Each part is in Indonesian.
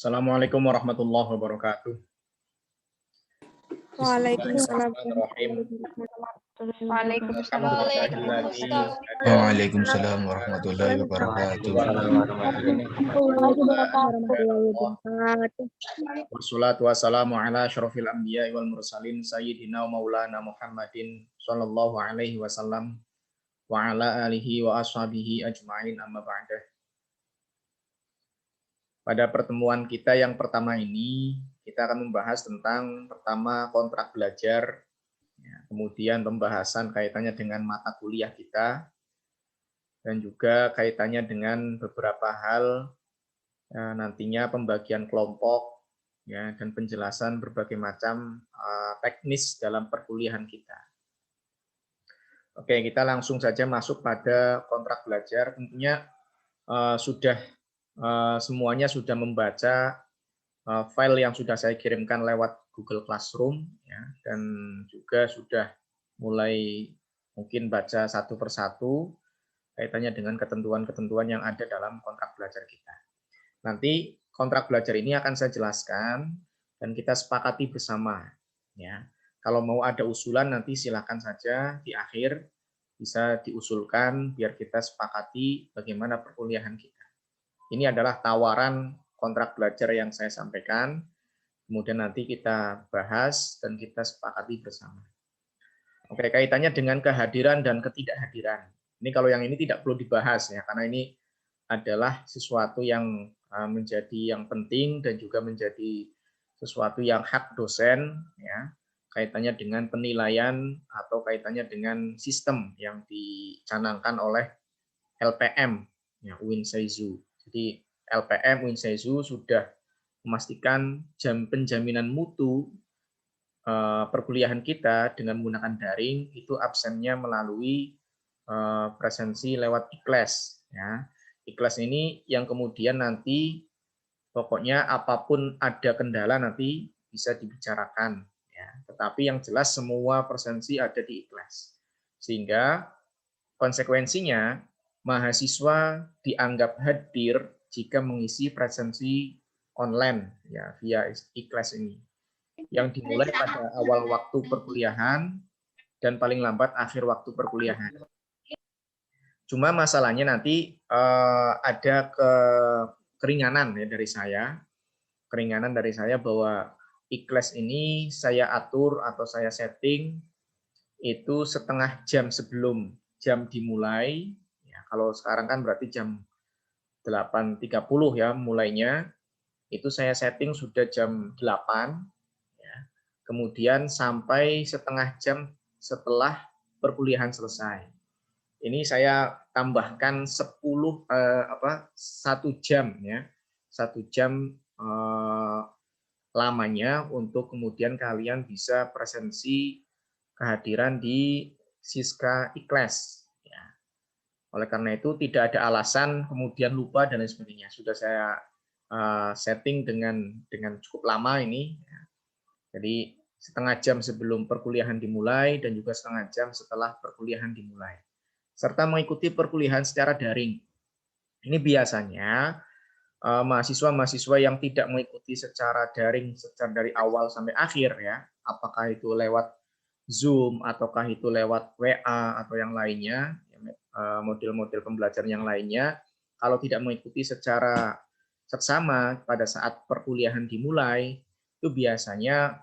Assalamualaikum warahmatullahi wabarakatuh. Waalaikumsalam. Bismillahirrahmanirrahim. Waalaikumsalam warahmatullahi wabarakatuh. Wassalatu wassalamu ala asyrofil anbiya wal mursalin sayyidina wa maulana Muhammadin sallallahu alaihi wasallam wa ala alihi wa ashabihi ajma'in amma ba'dah. Pada pertemuan kita yang pertama ini, kita akan membahas tentang pertama kontrak belajar, kemudian pembahasan kaitannya dengan mata kuliah kita, dan juga kaitannya dengan beberapa hal nantinya pembagian kelompok, dan penjelasan berbagai macam teknis dalam perkuliahan kita. Oke, kita langsung saja masuk pada kontrak belajar. Tentunya semuanya sudah membaca file yang sudah saya kirimkan lewat Google Classroom, ya, dan juga sudah mulai mungkin baca satu persatu kaitannya dengan ketentuan-ketentuan yang ada dalam kontrak belajar kita. Nanti kontrak belajar ini akan saya jelaskan dan kita sepakati bersama. Ya, kalau mau ada usulan nanti silakan saja di akhir bisa diusulkan biar kita sepakati bagaimana perkuliahan kita. Ini adalah tawaran kontrak belajar yang saya sampaikan, kemudian nanti kita bahas dan kita sepakati bersama. Oke, kaitannya dengan kehadiran dan ketidakhadiran. Ini kalau yang ini tidak perlu dibahas ya, karena ini adalah sesuatu yang menjadi yang penting dan juga menjadi sesuatu yang hak dosen, ya, kaitannya dengan penilaian atau kaitannya dengan sistem yang dicanangkan oleh LPM, ya, UIN Seizu. Jadi LPM UIN Seizu sudah memastikan penjaminan mutu perkuliahan kita dengan menggunakan daring itu absennya melalui presensi lewat iKlas. Ya. iKlas ini yang kemudian nanti pokoknya apapun ada kendala nanti bisa dibicarakan. Ya. Tetapi yang jelas semua presensi ada di iKlas. Sehingga konsekuensinya mahasiswa dianggap hadir jika mengisi presensi online ya via iKlas ini yang dimulai pada awal waktu perkuliahan dan paling lambat akhir waktu perkuliahan. Cuma masalahnya nanti ada keringanan ya keringanan dari saya bahwa iKlas ini saya atur atau saya setting itu setengah jam sebelum jam dimulai. Ya, kalau sekarang kan berarti jam 8.30 ya mulainya. Itu saya setting sudah jam 8. Ya. Kemudian sampai setengah jam setelah perkuliahan selesai. Ini saya tambahkan 1 jam ya. 1 jam lamanya untuk kemudian kalian bisa presensi kehadiran di Siska iKlas. Ya. Oleh karena itu tidak ada alasan kemudian lupa dan lain sebagainya. Sudah saya setting dengan cukup lama ini. Ya. Jadi setengah jam sebelum perkuliahan dimulai dan juga setengah jam setelah perkuliahan dimulai. Serta mengikuti perkuliahan secara daring. Ini biasanya mahasiswa-mahasiswa yang tidak mengikuti secara daring secara dari awal sampai akhir ya, apakah itu lewat Zoom ataukah itu lewat WA atau yang lainnya, model-model pembelajaran yang lainnya, kalau tidak mengikuti secara seksama pada saat perkuliahan dimulai, itu biasanya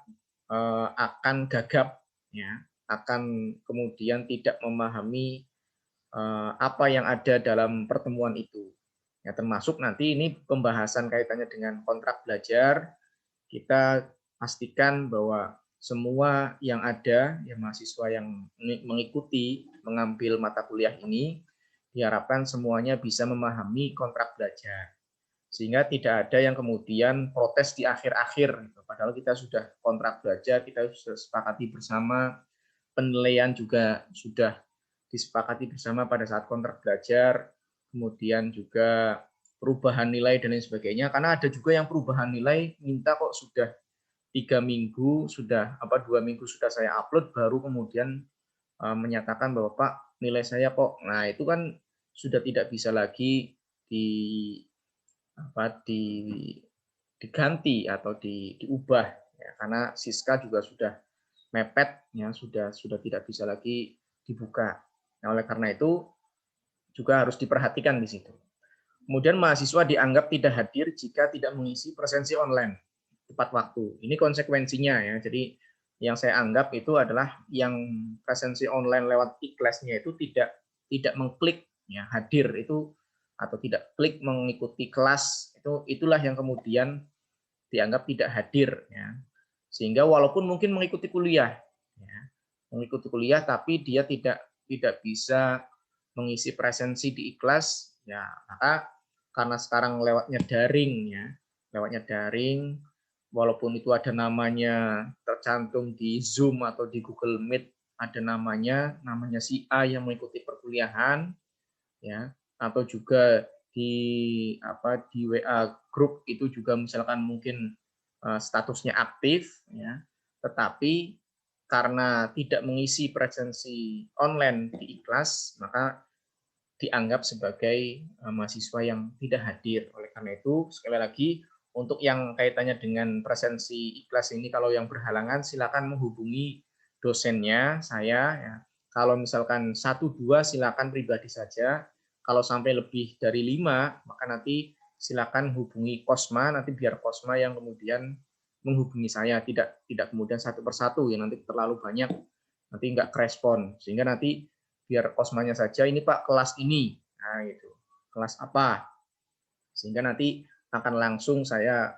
akan gagap, ya, akan kemudian tidak memahami apa yang ada dalam pertemuan itu. Ya, termasuk nanti ini pembahasan kaitannya dengan kontrak belajar, kita pastikan bahwa semua yang ada, ya mahasiswa yang mengikuti, mengambil mata kuliah ini, diharapkan semuanya bisa memahami kontrak belajar. Sehingga tidak ada yang kemudian protes di akhir-akhir. Padahal kita sudah kontrak belajar, kita sudah sepakati bersama, penilaian juga sudah disepakati bersama pada saat kontrak belajar, kemudian juga perubahan nilai dan lain sebagainya. Karena ada juga yang perubahan nilai minta kok sudah 2 minggu sudah saya upload baru kemudian menyatakan bahwa Pak nilai saya kok. Nah itu kan sudah tidak bisa lagi diganti atau diubah ya, karena Siska juga sudah mepet ya, sudah tidak bisa lagi dibuka. Nah, oleh karena itu juga harus diperhatikan di situ. Kemudian mahasiswa dianggap tidak hadir jika tidak mengisi presensi online tepat waktu. Ini konsekuensinya ya. Jadi yang saya anggap itu adalah yang presensi online lewat e-class-nya itu tidak mengklik ya hadir itu atau tidak klik mengikuti kelas, itulah yang kemudian dianggap tidak hadir ya. Sehingga walaupun mungkin mengikuti kuliah ya, mengikuti kuliah tapi dia tidak bisa mengisi presensi di ikhlas ya, maka karena sekarang lewatnya daring ya, lewatnya daring, walaupun itu ada namanya tercantum di Zoom atau di Google Meet, ada namanya si A yang mengikuti perkuliahan ya, atau juga di WA grup itu juga misalkan mungkin statusnya aktif ya, tetapi karena tidak mengisi presensi online di ikhlas, maka dianggap sebagai mahasiswa yang tidak hadir. Oleh karena itu, sekali lagi, untuk yang kaitannya dengan presensi ikhlas ini, kalau yang berhalangan, silakan menghubungi dosennya, saya. Ya. Kalau misalkan 1-2, silakan pribadi saja. Kalau sampai lebih dari 5, maka nanti silakan hubungi Kosma, nanti biar Kosma yang kemudian menghubungi saya, tidak kemudian satu persatu, ya nanti terlalu banyak, nanti nggak kerespon. Sehingga nanti biar Kosmanya saja, ini Pak kelas ini, nah itu kelas apa, sehingga nanti akan langsung saya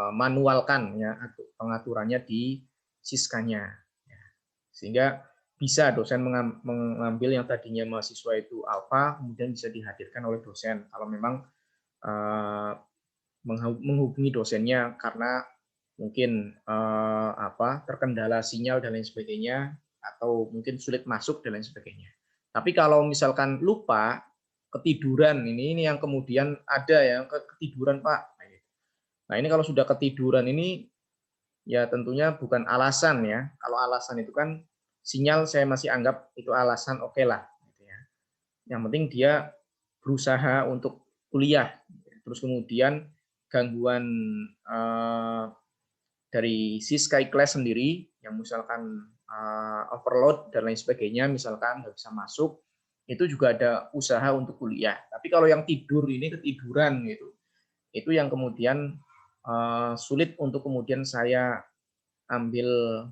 manualkan ya pengaturannya di Siskanya, ya. Sehingga bisa dosen mengambil yang tadinya mahasiswa itu alfa, kemudian bisa dihadirkan oleh dosen kalau memang menghubungi dosennya karena mungkin terkendala sinyal dan lain sebagainya, atau mungkin sulit masuk dan lain sebagainya. Tapi kalau misalkan lupa, ketiduran, ini yang kemudian ada ya, ketiduran Pak. Nah ini kalau sudah ketiduran ini ya tentunya bukan alasan ya. Kalau alasan itu kan sinyal saya masih anggap itu alasan oke lah. Gitu ya. Yang penting dia berusaha untuk kuliah. Terus kemudian gangguan dari si Sky Class sendiri yang misalkan overload dan lain sebagainya, misalkan nggak bisa masuk, itu juga ada usaha untuk kuliah. Tapi kalau yang tidur ini ketiduran gitu, itu yang kemudian sulit untuk kemudian saya ambil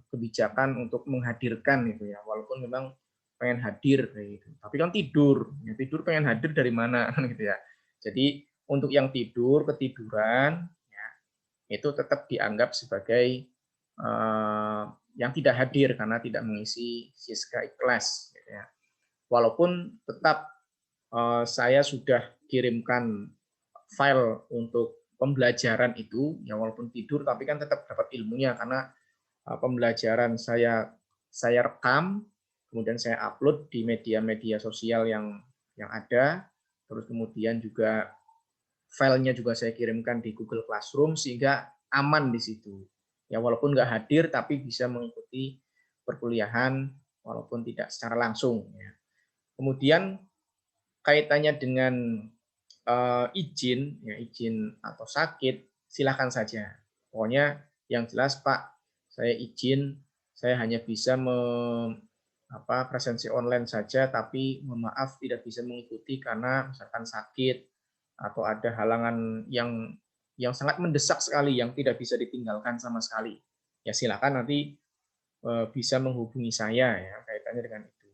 kebijakan untuk menghadirkan gitu ya, walaupun memang pengen hadir kayak gitu. Tapi kan tidur, ya tidur pengen hadir dari mana kan gitu ya. Jadi untuk yang tidur ketiduran itu tetap dianggap sebagai yang tidak hadir karena tidak mengisi Siska ikhlas. Gitu ya. Walaupun tetap saya sudah kirimkan file untuk pembelajaran itu, ya walaupun tidur tapi kan tetap dapat ilmunya karena pembelajaran saya rekam, kemudian saya upload di media-media sosial yang ada, terus kemudian juga filenya juga saya kirimkan di Google Classroom sehingga aman di situ. Ya walaupun nggak hadir tapi bisa mengikuti perkuliahan walaupun tidak secara langsung. Ya. Kemudian kaitannya dengan izin, ya izin atau sakit, silakan saja. Pokoknya yang jelas Pak, saya izin, saya hanya bisa presensi online saja, tapi mohon maaf tidak bisa mengikuti karena misalkan sakit atau ada halangan yang sangat mendesak sekali yang tidak bisa ditinggalkan sama sekali. Ya silakan nanti bisa menghubungi saya ya kaitannya dengan itu.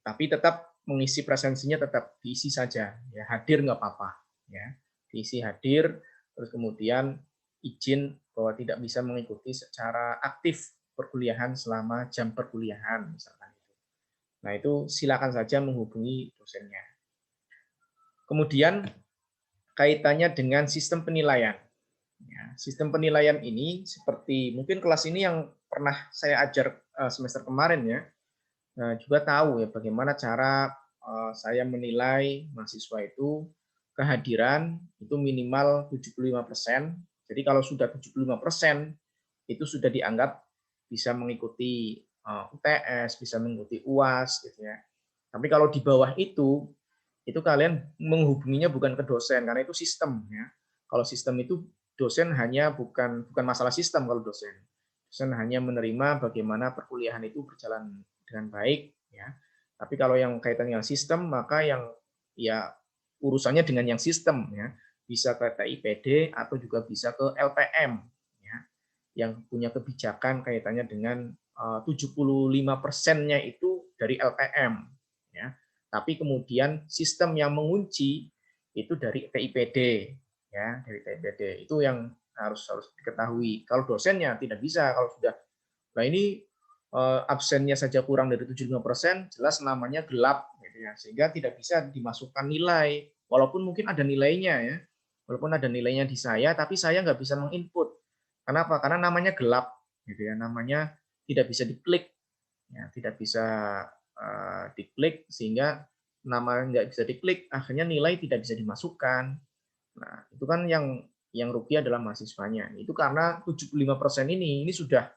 Tapi tetap mengisi presensinya tetap diisi saja, ya hadir nggak apa-apa, ya diisi hadir, terus kemudian izin bahwa tidak bisa mengikuti secara aktif perkuliahan selama jam perkuliahan misalkan itu. Nah itu silakan saja menghubungi dosennya. Kemudian kaitannya dengan sistem penilaian. Ya, sistem penilaian ini seperti mungkin kelas ini yang pernah saya ajar semester kemarin ya, juga tahu ya bagaimana cara saya menilai mahasiswa itu kehadiran itu minimal 75%. Jadi kalau sudah 75% itu sudah dianggap bisa mengikuti UTS, bisa mengikuti UAS gitu ya. Tapi kalau di bawah itu kalian menghubunginya bukan ke dosen karena itu sistem ya. Kalau sistem itu dosen hanya bukan masalah sistem kalau dosen. Dosen hanya menerima bagaimana perkuliahan itu berjalan dengan baik, ya. Tapi kalau yang kaitan dengan sistem, maka yang ya urusannya dengan yang sistem, ya. Bisa ke TIPD atau juga bisa ke LPM, ya, yang punya kebijakan kaitannya dengan 75%-nya itu dari LPM, ya. Tapi kemudian sistem yang mengunci itu dari TIPD, ya, dari TIPD. Itu yang harus diketahui. Kalau dosennya tidak bisa, kalau sudah, nah ini absennya saja kurang dari 75%, jelas namanya gelap, gitu ya, sehingga tidak bisa dimasukkan nilai, walaupun mungkin ada nilainya, ya, walaupun ada nilainya di saya, tapi saya nggak bisa menginput. Kenapa? Karena namanya gelap, gitu ya, namanya tidak bisa diklik, ya, tidak bisa diklik, sehingga nama nggak bisa diklik, akhirnya nilai tidak bisa dimasukkan. Nah, itu kan yang rugi adalah mahasiswanya. Itu karena 75% ini sudah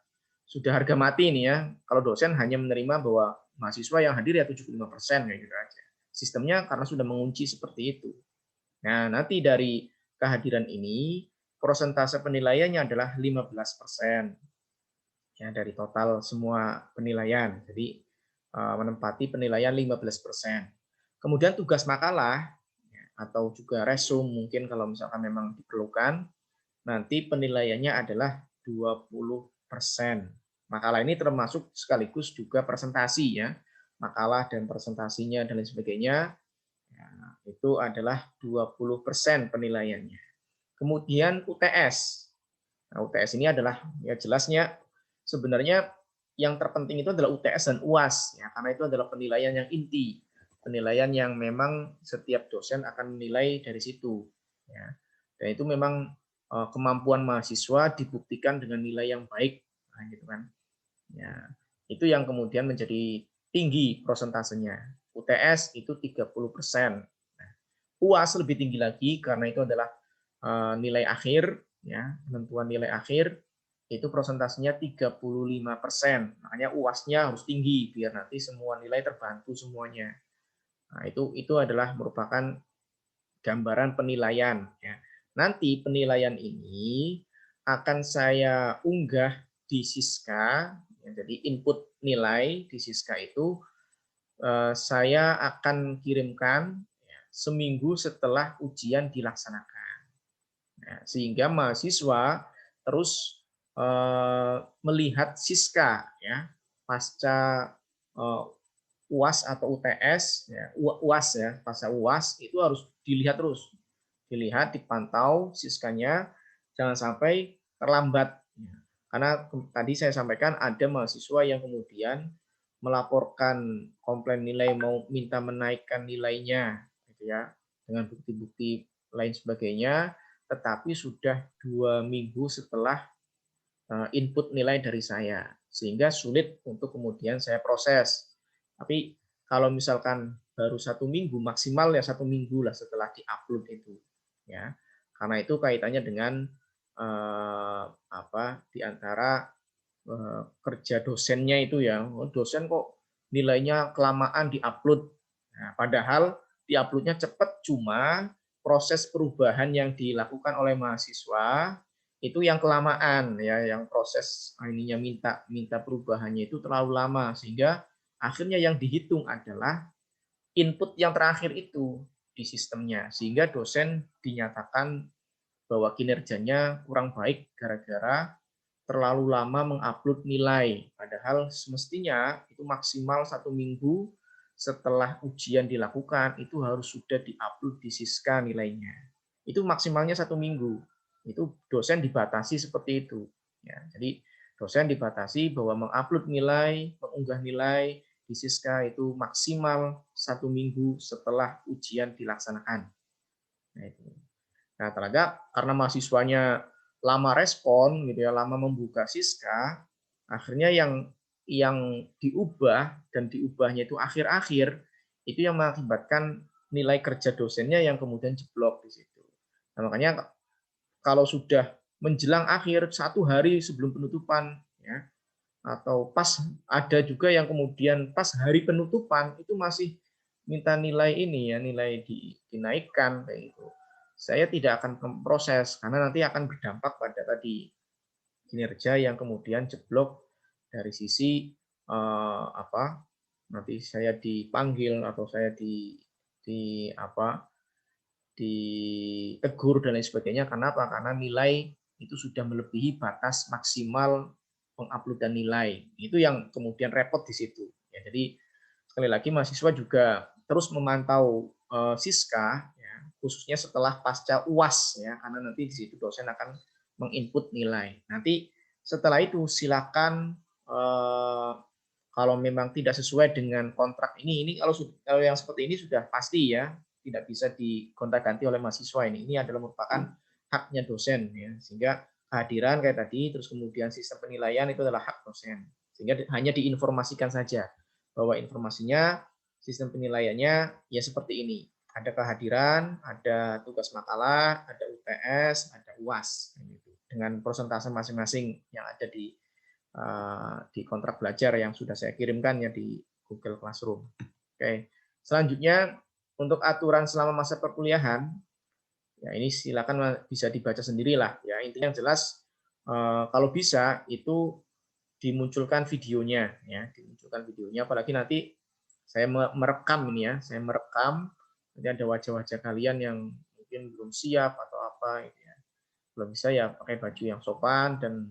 harga mati nih, ya. Kalau dosen hanya menerima bahwa mahasiswa yang hadir ya 75%, kayak gitu aja. Sistemnya karena sudah mengunci seperti itu. Nah, nanti dari kehadiran ini persentase penilaiannya adalah 15%, ya, dari total semua penilaian. Jadi menempati penilaian 15%. Kemudian tugas makalah, ya, atau juga resum mungkin kalau misalkan memang diperlukan, nanti penilaiannya adalah 20%. Makalah ini termasuk sekaligus juga presentasi, ya. Makalah dan presentasinya dan lain sebagainya, ya, itu adalah 20% penilaiannya. Kemudian UTS. Nah, UTS ini adalah, ya, jelasnya sebenarnya yang terpenting itu adalah UTS dan UAS, ya, karena itu adalah penilaian yang inti, penilaian yang memang setiap dosen akan menilai dari situ, ya. Dan itu memang kemampuan mahasiswa dibuktikan dengan nilai yang baik, nah, gitu kan. Ya, itu yang kemudian menjadi tinggi prosentasenya. UTS itu 30%. Nah, UAS lebih tinggi lagi karena itu adalah nilai akhir, ya, penentuan nilai akhir, itu prosentasenya 35%. Makanya UAS-nya harus tinggi biar nanti semua nilai terbantu semuanya. Nah, itu adalah merupakan gambaran penilaian, ya. Nanti penilaian ini akan saya unggah di Siska, ya, jadi input nilai di Siska itu saya akan kirimkan, ya, seminggu setelah ujian dilaksanakan. Nah, sehingga mahasiswa terus melihat Siska, ya, pasca UAS atau UTS, ya, UAS, ya, pasca UAS itu harus dilihat terus, dilihat, dipantau Siskanya, jangan sampai terlambat. Karena tadi saya sampaikan ada mahasiswa yang kemudian melaporkan komplain nilai, mau minta menaikkan nilainya, gitu ya, dengan bukti-bukti lain sebagainya, tetapi sudah 2 minggu setelah input nilai dari saya, sehingga sulit untuk kemudian saya proses. Tapi kalau misalkan baru 1 minggu, maksimal ya 1 minggu lah setelah diupload itu, ya, karena itu kaitannya dengan di antara kerja dosennya itu, ya, dosen kok nilainya kelamaan diupload. Nah, padahal diuploadnya cepat, cuma proses perubahan yang dilakukan oleh mahasiswa itu yang kelamaan, ya, yang proses ininya minta perubahannya itu terlalu lama, sehingga akhirnya yang dihitung adalah input yang terakhir itu di sistemnya, sehingga dosen dinyatakan bahwa kinerjanya kurang baik gara-gara terlalu lama mengupload nilai, padahal semestinya itu maksimal 1 minggu setelah ujian dilakukan itu harus sudah diupload di Siska nilainya. Itu maksimalnya 1 minggu. Itu dosen dibatasi seperti itu. Ya, jadi dosen dibatasi bahwa mengupload nilai, mengunggah nilai di Siska itu maksimal 1 minggu setelah ujian dilaksanakan. Nah, itu. Nah, ternyata karena mahasiswanya lama respon, gitu ya, lama membuka Siska, akhirnya yang diubah dan diubahnya itu akhir-akhir, itu yang mengakibatkan nilai kerja dosennya yang kemudian jeblok di situ. Nah, makanya kalau sudah menjelang akhir 1 hari sebelum penutupan, ya, atau pas, ada juga yang kemudian pas hari penutupan itu masih minta nilai ini, ya, nilai dinaikkan kayak gitu. saya tidak akan memproses karena nanti akan berdampak pada tadi kinerja yang kemudian jeblok dari sisi apa nanti saya dipanggil atau saya di apa ditegur dan lain sebagainya. Karena apa? Karena nilai itu sudah melebihi batas maksimal penguploadan nilai. Itu yang kemudian repot di situ. Ya, jadi sekali lagi mahasiswa juga terus memantau Siska, ya, khususnya setelah pasca UAS, ya, karena nanti di situ dosen akan menginput nilai. Nanti setelah itu silakan kalau memang tidak sesuai dengan kontrak ini kalau yang seperti ini sudah pasti ya tidak bisa digonta-ganti oleh mahasiswa ini. Ini adalah merupakan haknya dosen ya. Sehingga kehadiran kayak tadi terus kemudian sistem penilaian itu adalah hak dosen. Sehingga hanya diinformasikan saja bahwa informasinya sistem penilaiannya ya seperti ini. Ada kehadiran, ada tugas makalah, ada UTS, ada UAS dengan persentase masing-masing yang ada di kontrak belajar yang sudah saya kirimkan ya di Google Classroom. Oke. Selanjutnya untuk aturan selama masa perkuliahan, ya ini silakan bisa dibaca sendirilah ya. Intinya yang jelas kalau bisa itu dimunculkan videonya ya, dimunculkan videonya apalagi nanti saya merekam ini ya, saya merekam nanti ada wajah-wajah kalian yang mungkin belum siap atau apa gitu ya. Belum bisa ya pakai baju yang sopan dan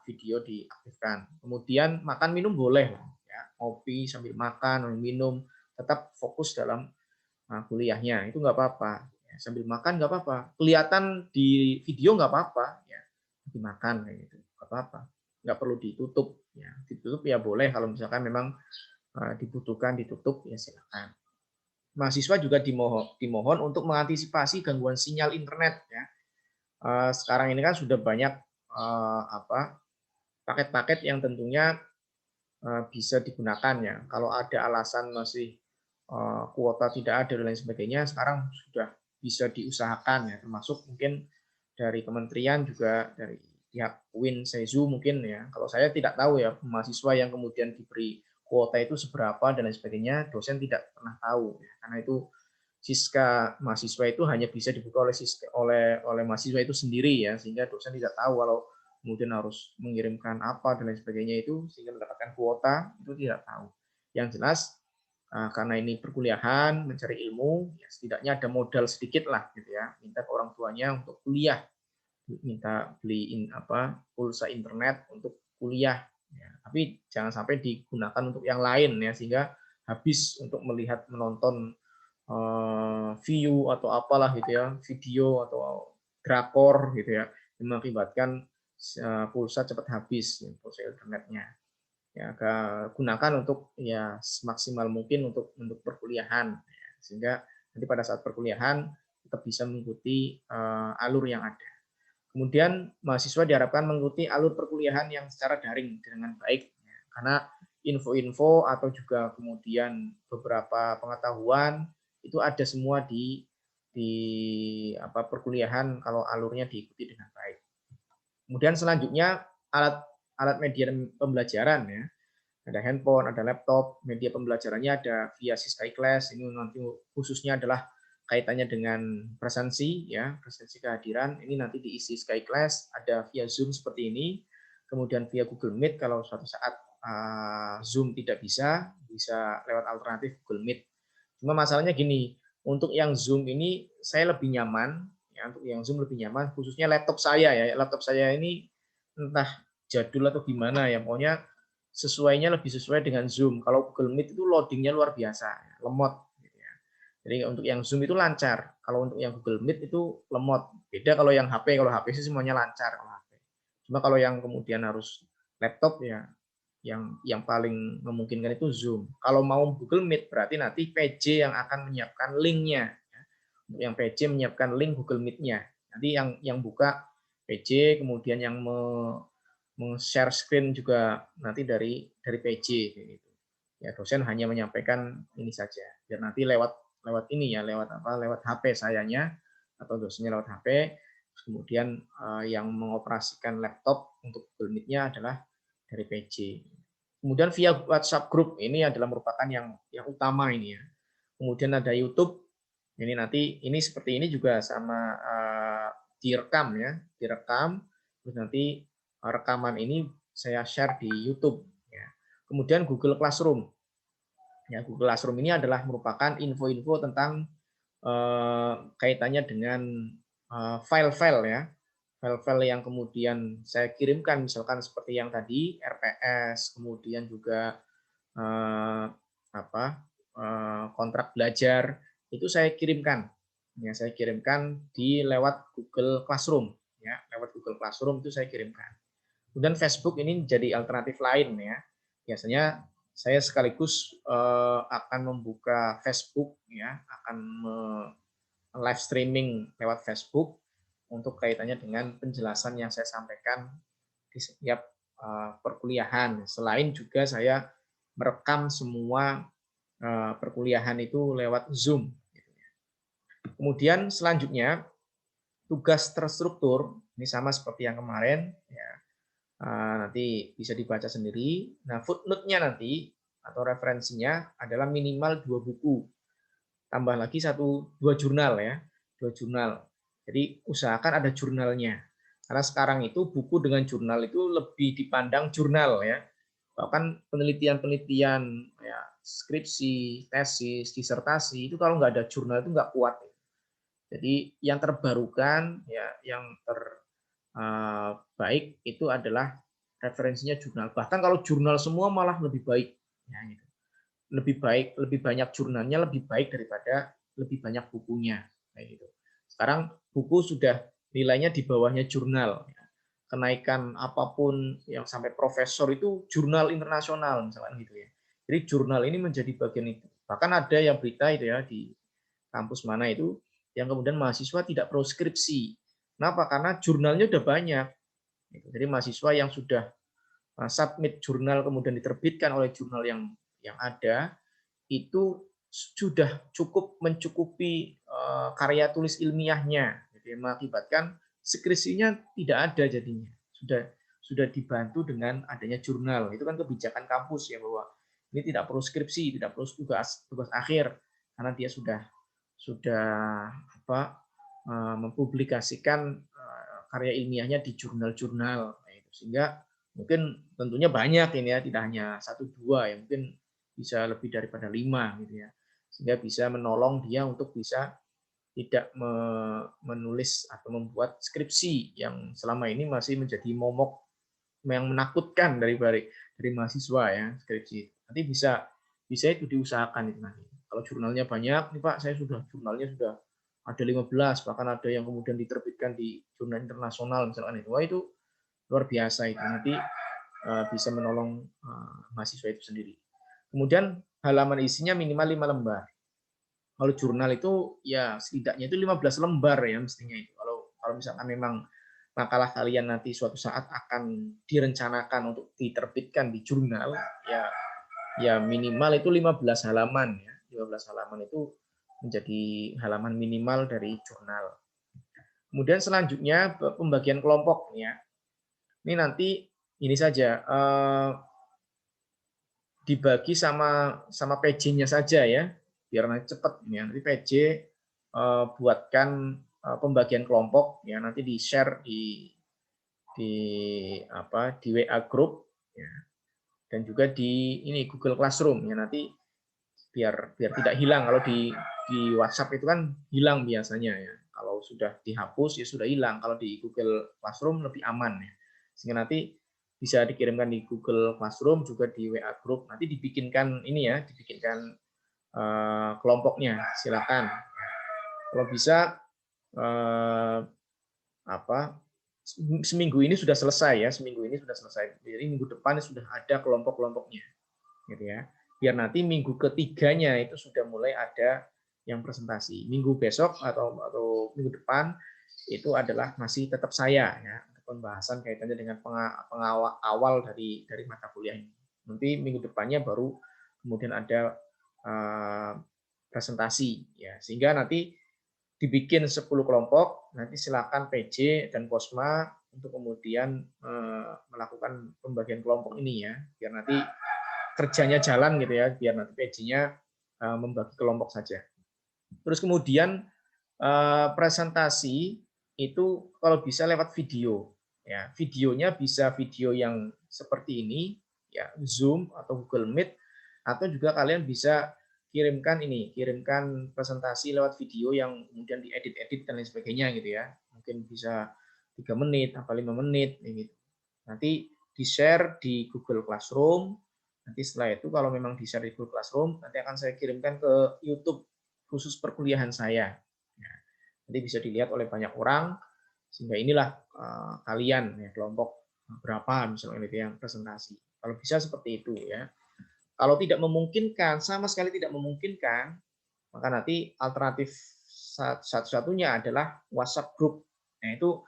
video diaktifkan. Kemudian makan minum boleh ya, kopi sambil makan, minum, tetap fokus dalam kuliahnya itu nggak apa-apa. Ya, sambil makan nggak apa-apa. Kelihatan di video nggak apa-apa. Ya, dimakan kayak gitu nggak apa-apa. Nggak perlu ditutup. Ya, ditutup ya boleh kalau misalkan memang dibutuhkan ditutup ya silakan. Mahasiswa juga dimohon untuk mengantisipasi gangguan sinyal internet ya. Sekarang ini kan sudah banyak paket-paket yang tentunya bisa digunakan ya. Kalau ada alasan masih kuota tidak ada dan lain sebagainya, sekarang sudah bisa diusahakan ya, termasuk mungkin dari kementerian juga dari pihak Win Sezu mungkin ya. Kalau saya tidak tahu ya mahasiswa yang kemudian diberi kuota itu seberapa dan lain sebagainya, dosen tidak pernah tahu ya. Karena itu Siska mahasiswa itu hanya bisa dibuka oleh mahasiswa itu sendiri ya, sehingga dosen tidak tahu kalau kemudian harus mengirimkan apa dan lain sebagainya itu sehingga mendapatkan kuota itu tidak tahu. Yang jelas karena ini perkuliahan mencari ilmu ya setidaknya ada modal sedikit lah gitu ya, minta ke orang tuanya untuk kuliah, minta beliin pulsa internet untuk kuliah ya. Tapi jangan sampai digunakan untuk yang lain ya sehingga habis untuk melihat menonton view atau apalah gitu ya, video atau drakor gitu ya, yang mengakibatkan pulsa cepat habis ya, pulsa internetnya. Ya, gunakan untuk ya semaksimal mungkin untuk perkuliahan ya, sehingga nanti pada saat perkuliahan tetap bisa mengikuti alur yang ada. Kemudian mahasiswa diharapkan mengikuti alur perkuliahan yang secara daring dengan baik ya, karena info-info atau juga kemudian beberapa pengetahuan itu ada semua di perkuliahan kalau alurnya diikuti dengan baik. Kemudian selanjutnya alat media pembelajaran ya. Ada handphone, ada laptop, media pembelajarannya ada via Siska iKlas. Ini nanti khususnya adalah kaitannya dengan presensi ya, presensi kehadiran. Ini nanti diisi Siska iKlas, ada via Zoom seperti ini. Kemudian via Google Meet kalau suatu saat Zoom tidak bisa lewat alternatif Google Meet. Cuma masalahnya gini, untuk yang Zoom ini saya lebih nyaman, ya, untuk yang Zoom lebih nyaman, khususnya laptop saya ya. Laptop saya ini entah jadul atau gimana ya, pokoknya lebih sesuai dengan Zoom. Kalau Google Meet itu loadingnya luar biasa, lemot. Gitu ya. Jadi untuk yang Zoom itu lancar, kalau untuk yang Google Meet itu lemot. Beda kalau yang HP, kalau HP sih semuanya lancar. Cuma kalau yang kemudian harus laptop ya yang paling memungkinkan itu Zoom. Kalau mau Google Meet berarti nanti PJ yang akan menyiapkan linknya. Untuk yang PJ menyiapkan link Google Meet-nya. Nanti yang buka PJ, kemudian yang share screen juga nanti dari PJ. Gitu. Ya dosen hanya menyampaikan ini saja. Biar nanti lewat ini ya, lewat HP sayanya atau dosennya lewat HP. Kemudian yang mengoperasikan laptop untuk Google Meet-nya adalah dari PJ. Kemudian via WhatsApp group ini adalah merupakan yang utama ini ya. Kemudian ada YouTube Ini nanti ini seperti ini juga sama direkam ya, direkam terus nanti rekaman ini saya share di YouTube ya. Kemudian Google Classroom. Ya, Google Classroom ini adalah merupakan info-info tentang kaitannya dengan file-file ya. File-file yang kemudian saya kirimkan misalkan seperti yang tadi RPS, kemudian juga kontrak belajar itu saya kirimkan. Ya, saya kirimkan di lewat Google Classroom ya, lewat Google Classroom itu saya kirimkan. Kemudian Facebook ini jadi alternatif lain ya. Biasanya saya sekaligus akan membuka Facebook ya, akan live streaming lewat Facebook untuk kaitannya dengan penjelasan yang saya sampaikan di setiap perkuliahan. Selain juga saya merekam semua perkuliahan itu lewat Zoom. Kemudian selanjutnya tugas terstruktur ini sama seperti yang kemarin ya. Nanti bisa dibaca sendiri. Nah, footnote-nya nanti atau referensinya adalah minimal 2 buku. Tambah lagi 2 jurnal ya. 2 jurnal. Jadi usahakan ada jurnalnya. Karena sekarang itu buku dengan jurnal itu lebih dipandang jurnal ya. Bahkan penelitian-penelitian ya, skripsi, tesis, disertasi itu kalau nggak ada jurnal itu nggak kuat. Jadi yang terbarukan ya, yang terbaik itu adalah referensinya jurnal. Bahkan kalau jurnal semua malah lebih baik. Ya, gitu. Lebih baik, lebih banyak jurnalnya lebih baik daripada lebih banyak bukunya. Kayak gitu. Sekarang buku sudah nilainya di bawahnya jurnal. Kenaikan apapun yang sampai profesor itu jurnal internasional misalkan gitu ya. Jadi jurnal ini menjadi bagian itu. Bahkan ada yang berita itu ya di kampus mana itu yang kemudian mahasiswa tidak proskripsi. Kenapa? Karena jurnalnya udah banyak. Jadi mahasiswa yang sudah submit jurnal kemudian diterbitkan oleh jurnal yang ada itu sudah cukup mencukupi karya tulis ilmiahnya. Jadi mengakibatkan skripsinya tidak ada jadinya. Sudah dibantu dengan adanya jurnal. Itu kan kebijakan kampus ya bahwa ini tidak perlu skripsi, tidak perlu tugas akhir karena dia sudah mempublikasikan karya ilmiahnya di jurnal-jurnal. Sehingga mungkin tentunya banyak ini ya, tidak hanya 1-2 ya, mungkin bisa lebih daripada 5 gitu ya. Sehingga bisa menolong dia untuk bisa tidak menulis atau membuat skripsi yang selama ini masih menjadi momok yang menakutkan dari mahasiswa ya, skripsi. Nanti bisa itu diusahakan itu nanti. Kalau jurnalnya banyak, nih Pak, saya jurnalnya sudah ada 15, bahkan ada yang kemudian diterbitkan di jurnal internasional misalkan itu. Wah, itu luar biasa itu. Nanti bisa menolong mahasiswa itu sendiri. Kemudian halaman isinya minimal 5 lembar. Kalau jurnal itu ya setidaknya itu 15 lembar ya mestinya itu. Kalau misalkan memang makalah kalian nanti suatu saat akan direncanakan untuk diterbitkan di jurnal, ya minimal itu 15 halaman ya. 15 halaman itu menjadi halaman minimal dari jurnal. Kemudian selanjutnya pembagian kelompok ya. Ini nanti ini saja dibagi sama PJ-nya saja ya, biar nanti cepat ya. Nanti PJ buatkan pembagian kelompok ya, nanti di share di WA group ya, dan juga di ini Google Classroom ya, nanti biar tidak hilang. Kalau di WhatsApp itu kan hilang biasanya ya, kalau sudah dihapus ya sudah hilang. Kalau di Google Classroom lebih aman ya, sehingga nanti bisa dikirimkan di Google Classroom juga di WA group. Nanti dibikinkan ini ya, dibikinkan kelompoknya, silakan. Kalau bisa seminggu ini sudah selesai ya, seminggu ini sudah selesai. Jadi minggu depan sudah ada kelompok-kelompoknya, gitu ya. Biar nanti minggu ketiganya itu sudah mulai ada yang presentasi. Minggu besok atau minggu depan itu adalah masih tetap saya ya, pembahasan kaitannya dengan pengawal awal dari mata kuliah ini. Nanti minggu depannya baru kemudian ada presentasi ya, sehingga nanti dibikin 10 kelompok, nanti silakan PJ dan Posma untuk kemudian melakukan pembagian kelompok ini ya, biar nanti kerjanya jalan gitu ya, biar nanti PJ-nya membagi kelompok saja. Terus kemudian presentasi itu kalau bisa lewat video. Ya, videonya bisa video yang seperti ini, ya Zoom atau Google Meet, atau juga kalian bisa kirimkan presentasi lewat video yang kemudian diedit-edit dan lain sebagainya gitu ya. Mungkin bisa 3 menit apa 5 menit gitu. Nanti di-share di Google Classroom. Nanti setelah itu kalau memang di-share di Google Classroom, nanti akan saya kirimkan ke YouTube khusus perkuliahan saya. Nah, nanti bisa dilihat oleh banyak orang, sehingga inilah kalian ya, kelompok berapa misalnya itu yang presentasi. Kalau bisa seperti itu ya. Kalau tidak memungkinkan, sama sekali tidak memungkinkan, maka nanti alternatif satu-satunya adalah WhatsApp group. Nah, itu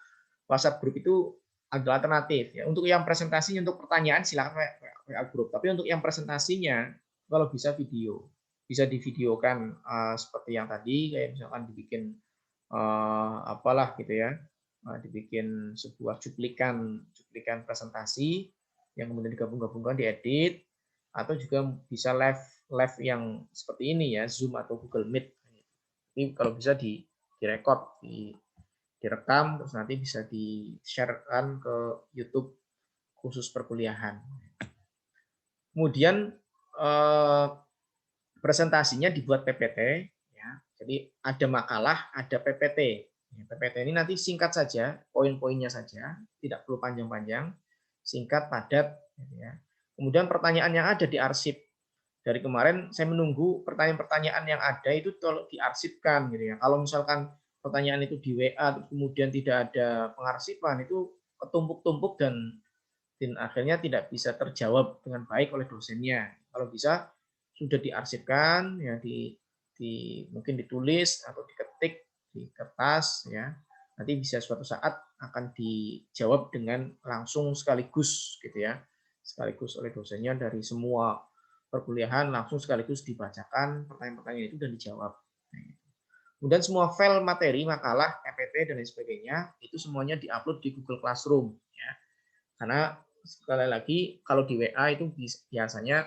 WhatsApp group itu adalah alternatif ya. Untuk yang presentasinya, untuk pertanyaan silakan WA group. Tapi untuk yang presentasinya kalau bisa video, bisa divideokan seperti yang tadi, kayak misalkan dibikin apalah gitu ya, dibikin sebuah cuplikan presentasi yang kemudian digabung-gabungkan, diedit, atau juga bisa live yang seperti ini ya, Zoom atau Google Meet. Ini kalau bisa direkod, direkam, terus nanti bisa di-sharekan ke YouTube khusus perkuliahan. Kemudian presentasinya dibuat PPT, ya. Jadi ada makalah, ada PPT. PPT ini nanti singkat saja, poin-poinnya saja, tidak perlu panjang-panjang, singkat, padat. Gitu ya. Kemudian pertanyaan yang ada diarsip. Dari kemarin saya menunggu pertanyaan-pertanyaan yang ada itu tolong diarsipkan gitu ya. Kalau misalkan pertanyaan itu di WA kemudian tidak ada pengarsipan, itu ketumpuk-tumpuk dan akhirnya tidak bisa terjawab dengan baik oleh dosennya. Kalau bisa sudah diarsipkan ya, mungkin ditulis atau diketik di kertas ya. Nanti bisa suatu saat akan dijawab dengan langsung sekaligus gitu ya. Sekaligus oleh dosennya dari semua perkuliahan, langsung sekaligus dibacakan pertanyaan-pertanyaan itu dan dijawab. Kemudian semua file materi, makalah, PPT dan lain sebagainya itu semuanya diupload di Google Classroom ya. Karena sekali lagi kalau di WA itu biasanya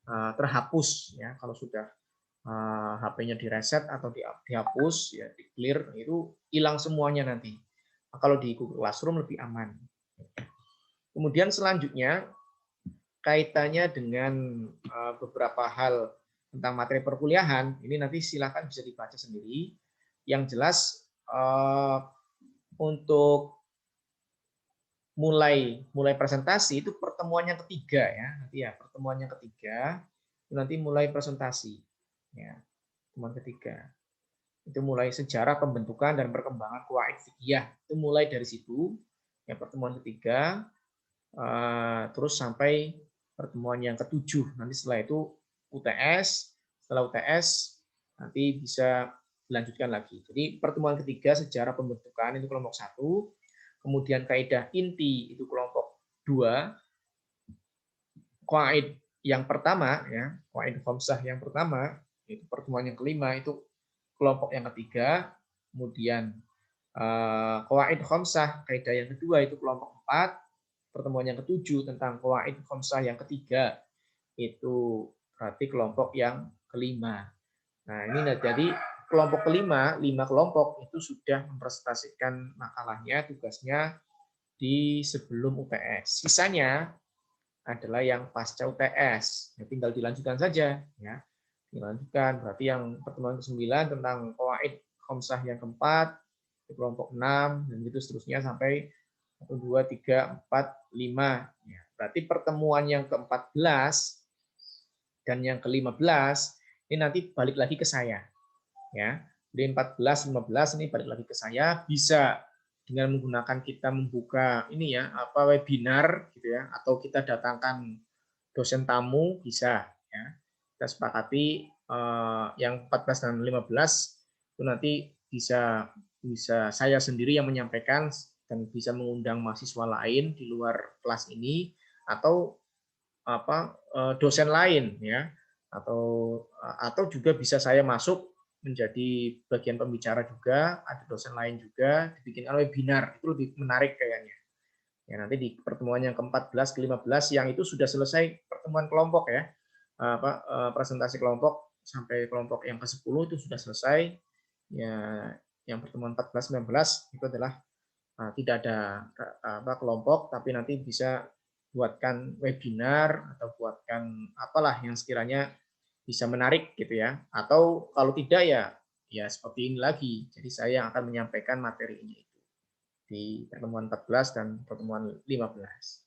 terhapus ya, kalau sudah HP-nya direset atau dihapus ya, di clear, itu hilang semuanya nanti. Nah, kalau di Google Classroom lebih aman. Kemudian selanjutnya kaitannya dengan beberapa hal tentang materi perkuliahan, ini nanti silakan bisa dibaca sendiri. Yang jelas untuk mulai presentasi itu pertemuan yang ketiga ya, nanti ya pertemuan yang ketiga itu nanti mulai presentasi ya, pertemuan ketiga itu mulai sejarah pembentukan dan perkembangan qawaid fiqhiyah, itu mulai dari situ ya, pertemuan ketiga terus sampai pertemuan yang ketujuh, nanti setelah itu UTS, setelah UTS nanti bisa dilanjutkan lagi. Jadi pertemuan ketiga sejarah pembentukan itu kelompok 1, kemudian kaidah inti itu kelompok 2, qawaid yang pertama ya, qawaid khamsah yang pertama itu pertemuan yang kelima itu kelompok yang ketiga, kemudian qawaid khamsah kaidah yang kedua itu kelompok 4, pertemuan yang ketujuh tentang qawaid khamsah yang ketiga itu berarti kelompok yang kelima. Nah, ini jadi kelompok kelima, 5 kelompok itu sudah mempresentasikan makalahnya, tugasnya di sebelum UTS. Sisanya adalah yang pasca UTS. Ya, tinggal dilanjutkan saja ya. Dilanjutkan berarti yang pertemuan ke-9 tentang qawaid khamsah yang keempat, di kelompok 6 dan gitu seterusnya sampai 1 2 3 4 5 ya. Berarti pertemuan yang ke-14 dan yang ke-15 ini nanti balik lagi ke saya. Ya. Jadi 14 15 ini balik lagi ke saya, bisa dengan menggunakan kita membuka ini ya, apa webinar gitu ya, atau kita datangkan dosen tamu bisa ya. Kita sepakati yang 14 dan 15 itu nanti bisa saya sendiri yang menyampaikan dan bisa mengundang mahasiswa lain di luar kelas ini atau apa dosen lain ya, atau juga bisa saya masuk menjadi bagian pembicara juga, ada dosen lain juga, dibikin webinar, itu lebih menarik kayaknya. Ya, nanti di pertemuan yang ke-14, ke-15 yang itu sudah selesai pertemuan kelompok ya, presentasi kelompok sampai kelompok yang ke-10 itu sudah selesai. Ya, yang pertemuan 14-19 itu adalah tidak ada kelompok, tapi nanti bisa buatkan webinar atau buatkan apalah yang sekiranya bisa menarik gitu ya. Atau kalau tidak ya seperti ini lagi. Jadi saya yang akan menyampaikan materi ini di pertemuan 14 dan pertemuan 15.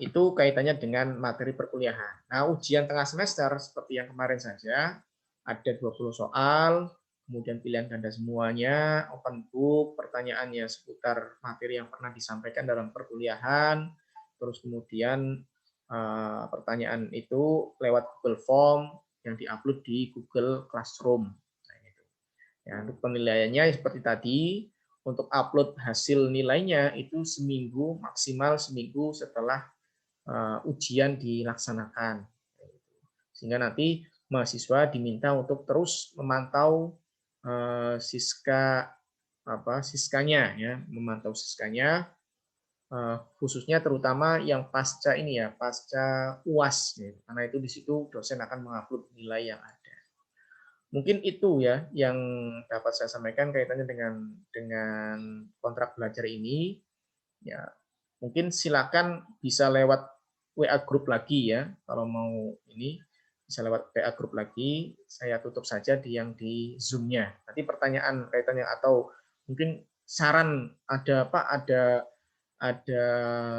Itu kaitannya dengan materi perkuliahan. Nah, ujian tengah semester seperti yang kemarin saja, ada 20 soal, kemudian pilihan ganda semuanya, open book, pertanyaannya seputar materi yang pernah disampaikan dalam perkuliahan, terus kemudian pertanyaan itu lewat Google Form yang diupload di Google Classroom. Nah, itu. Ya, untuk penilaiannya seperti tadi, untuk upload hasil nilainya itu seminggu, maksimal seminggu setelah ujian dilaksanakan. Sehingga nanti mahasiswa diminta untuk terus memantau siskanya ya, memantau siskanya khususnya terutama yang pasca ini ya, pasca UAS ya. Karena itu di situ dosen akan mengupload nilai yang ada. Mungkin itu ya yang dapat saya sampaikan kaitannya dengan kontrak belajar ini. Ya, mungkin silakan bisa lewat WA group lagi ya. Kalau mau ini bisa lewat WA group lagi. Saya tutup saja di Zoom-nya. Nanti pertanyaan kaitannya atau mungkin saran ada apa? Ada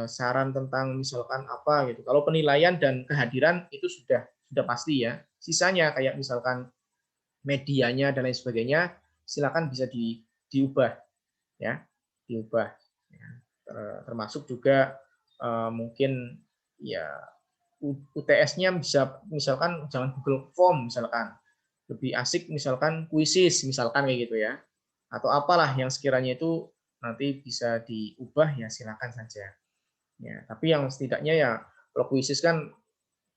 saran tentang misalkan apa gitu. Kalau penilaian dan kehadiran itu sudah pasti ya. Sisanya kayak misalkan medianya dan lain sebagainya silakan bisa diubah ya, diubah ya. Termasuk juga mungkin ya UTS-nya bisa misalkan jangan Google Form misalkan, lebih asik misalkan kuisis misalkan kayak gitu ya, atau apalah yang sekiranya itu nanti bisa diubah ya silakan saja ya. Tapi yang setidaknya ya kalau kuisis kan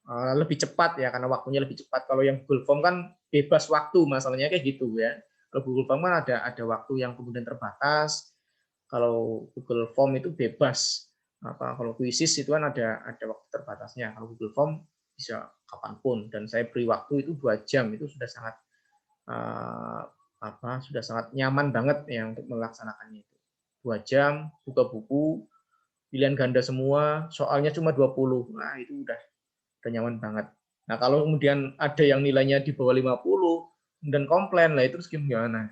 lebih cepat ya karena waktunya lebih cepat. Kalau yang Google Form kan bebas waktu masalahnya kayak gitu ya. Kalau Google Form kan ada waktu yang kemudian terbatas. Kalau Google Form itu bebas. Kalau Quizzes itu kan ada waktu terbatasnya. Kalau Google Form bisa kapanpun dan saya beri waktu itu 2 jam itu sudah sangat sudah sangat nyaman banget ya untuk melaksanakannya itu. 2 jam buka buku, pilihan ganda semua, soalnya cuma 20. Nah, itu udah nyaman banget. Nah, kalau kemudian ada yang nilainya di bawah 50 dan komplain, lah itu terus gimana?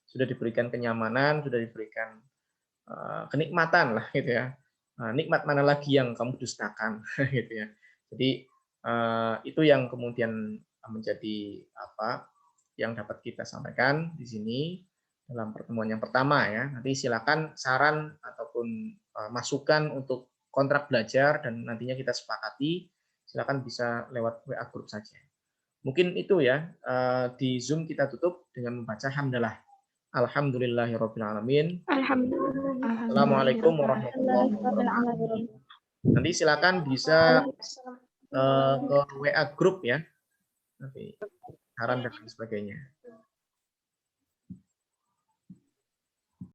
Sudah diberikan kenyamanan, sudah diberikan kenikmatan lah gitu ya. Nikmat mana lagi yang kamu dustakan gitu ya. Jadi itu yang kemudian menjadi apa yang dapat kita sampaikan di sini dalam pertemuan yang pertama ya. Nanti silakan saran ataupun masukan untuk kontrak belajar dan nantinya kita sepakati, silakan bisa lewat WA group saja. Mungkin itu ya, di Zoom kita tutup dengan membaca hamdalah. Alhamdulillahirabbil alamin. Assalamualaikum warahmatullahi wabarakatuh. Nanti silakan bisa ke WA group ya. Nanti saran dan sebagainya.